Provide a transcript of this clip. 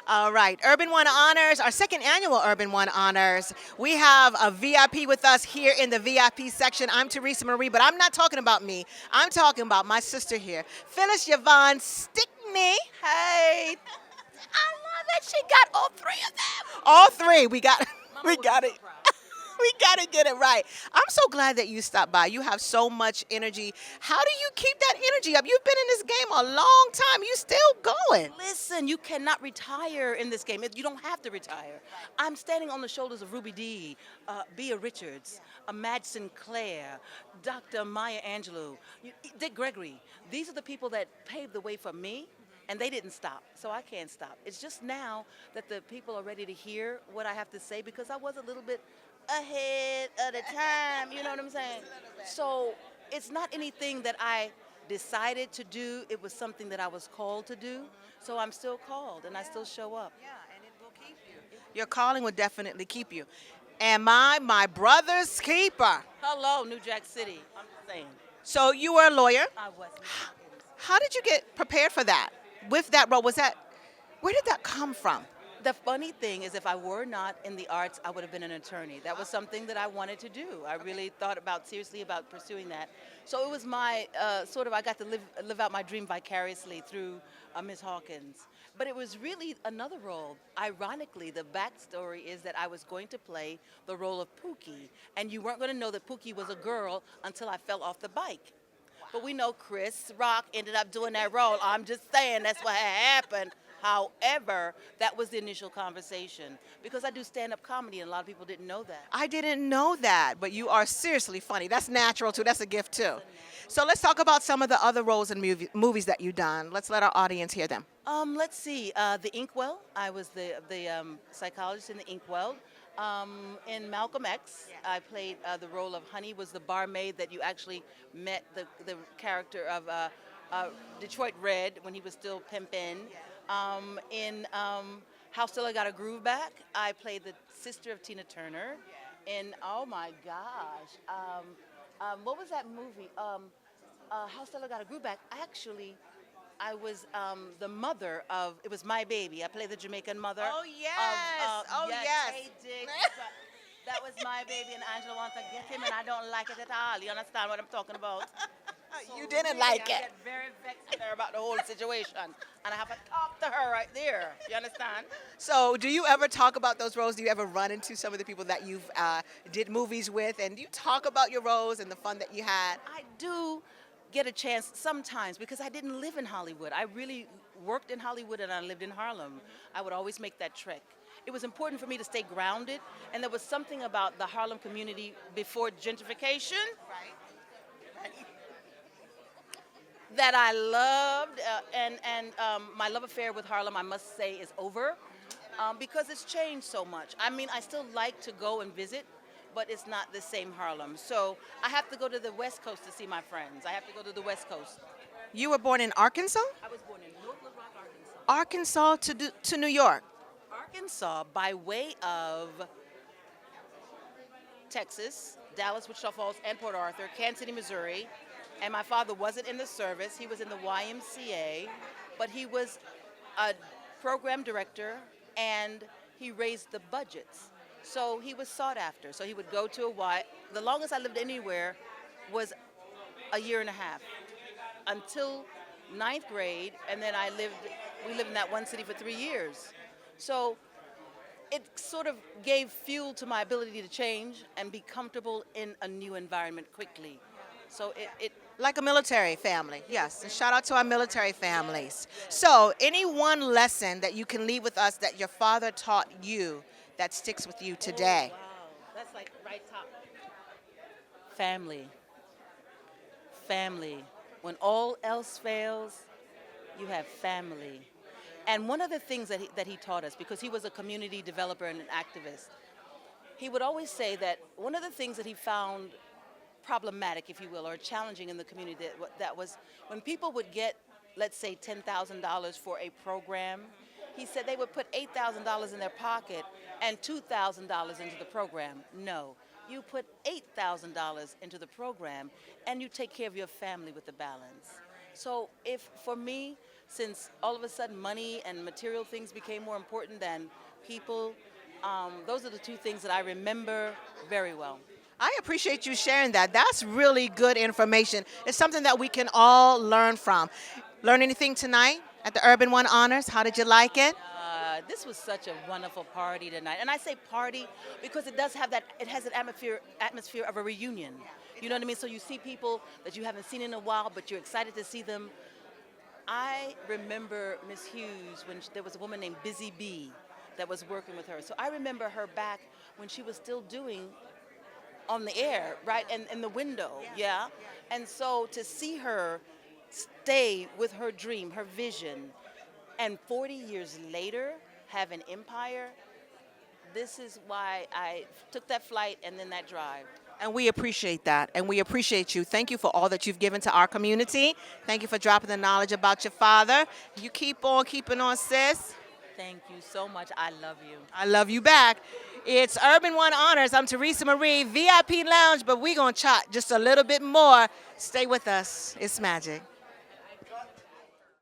All right, Urban One Honors, our second annual Urban One Honors. We have a VIP with us here in the VIP section. I'm Teresa Marie, but I'm not talking about me. I'm talking about my sister here, Phyllis Yvonne Stickney. Hey, I love it. She got all three of them. all three. We got, Mama we would be got so it. proud. We got to get it right. I'm so glad that you stopped by. You have so much energy. How do you keep that energy up? You've been in this game a long time. You still going. Listen, you cannot retire in this game. You don't have to retire. I'm standing on the shoulders of Ruby Dee, Bea Richards, Madge Sinclair, Dr. Maya Angelou, Dick Gregory. These are the people that paved the way for me, and they didn't stop, so I can't stop. It's just now that the people are ready to hear what I have to say because I was a little bit ahead of the time, you know what I'm saying? So it's not anything that I decided to do, it was something that I was called to do. So I'm still called and I still show up. Yeah, and it will keep you. Your calling will definitely keep you. Am I my brother's keeper? Hello, New Jack City. I'm just saying. So you were a lawyer. I was. How did you get prepared for that? With that role, where did that come from? The funny thing is, if I were not in the arts, I would have been an attorney. That was something that I wanted to do. I really thought seriously about pursuing that. So it was my I got to live out my dream vicariously through Ms. Hawkins. But it was really another role. Ironically, the backstory is that I was going to play the role of Pookie, and you weren't going to know that Pookie was a girl until I fell off the bike. But we know Chris Rock ended up doing that role. I'm just saying that's what had happened. However, that was the initial conversation because I do stand-up comedy and a lot of people didn't know that. I didn't know that, but you are seriously funny. That's natural too. That's a gift too. So let's talk about some of the other roles in movies that you've done. Let's let our audience hear them. Let's see. The Inkwell. I was the psychologist in the Inkwell. In Malcolm X, I played the role of Honey. Was the barmaid that you actually met the character of Detroit Red when he was still pimpin'. In How Still I Got a Groove Back, I played the sister of Tina Turner. In oh my gosh, what was that movie? How Still I Got a Groove Back. Actually, I was the mother of. It was My Baby. I played the Jamaican mother. Oh yes. Yes. Hey, Dick. That was My Baby, and Angela wants to get him, and I don't like it at all. You understand what I'm talking about? You didn't Really, like I it. get very vexed with her about the whole situation, and I have to talk to her right there. You understand? So, do you ever talk about those roles? Do you ever run into some of the people that you've did movies with, and do you talk about your roles and the fun that you had? I do get a chance sometimes because I didn't live in Hollywood. I really worked in Hollywood and I lived in Harlem. I would always make that trek. It was important for me to stay grounded, and there was something about the Harlem community before gentrification that I loved, and my love affair with Harlem, I must say, is over because it's changed so much. I mean, I still like to go and visit, but it's not the same Harlem. So I have to go to the West Coast to see my friends. I have to go to the West Coast. You were born in Arkansas? I was born in North Little Rock, Arkansas. Arkansas to New York. Arkansas by way of Texas, Dallas, Wichita Falls, and Port Arthur, Kansas City, Missouri. And my father wasn't in the service. He was in the YMCA, but he was a program director and he raised the budgets. So he was sought after. So he would go to the longest I lived anywhere was a year and a half until ninth grade, and then we lived in that one city for 3 years. So it sort of gave fuel to my ability to change and be comfortable in a new environment quickly. So it Like a military family, yes. And shout out to our military families. So, any one lesson that you can leave with us that your father taught you that sticks with you today? Oh, wow, that's like right top. Family. Family. When all else fails, you have family. And one of the things that he taught us, because he was a community developer and an activist, he would always say that one of the things that he found problematic, if you will, or challenging in the community, that was when people would get, let's say, $10,000 for a program, he said they would put $8,000 in their pocket and $2,000 into the program. No, you put $8,000 into the program and you take care of your family with the balance. So for me, since all of a sudden money and material things became more important than people. Those are the two things that I remember very well. I appreciate you sharing that. That's really good information. It's something that we can all learn from. Learn anything tonight at the Urban One Honors? How did you like it? This was such a wonderful party tonight, and I say party because it does have that. It has an atmosphere of a reunion. You know what I mean? So you see people that you haven't seen in a while, but you're excited to see them. I remember Miss Hughes when there was a woman named Busy Bee that was working with her. So I remember her back when she was still doing on the air, right, and in the window, yeah. And so to see her stay with her dream, her vision, and 40 years later have an empire, this is why I took that flight and then that drive. And we appreciate that. And we appreciate you. Thank you for all that you've given to our community. Thank you for dropping the knowledge about your father. You keep on keeping on, sis. Thank you so much. I love you. I love you back. It's Urban One Honors. I'm Teresa Marie, VIP Lounge, but we're going to chat just a little bit more. Stay with us. It's magic.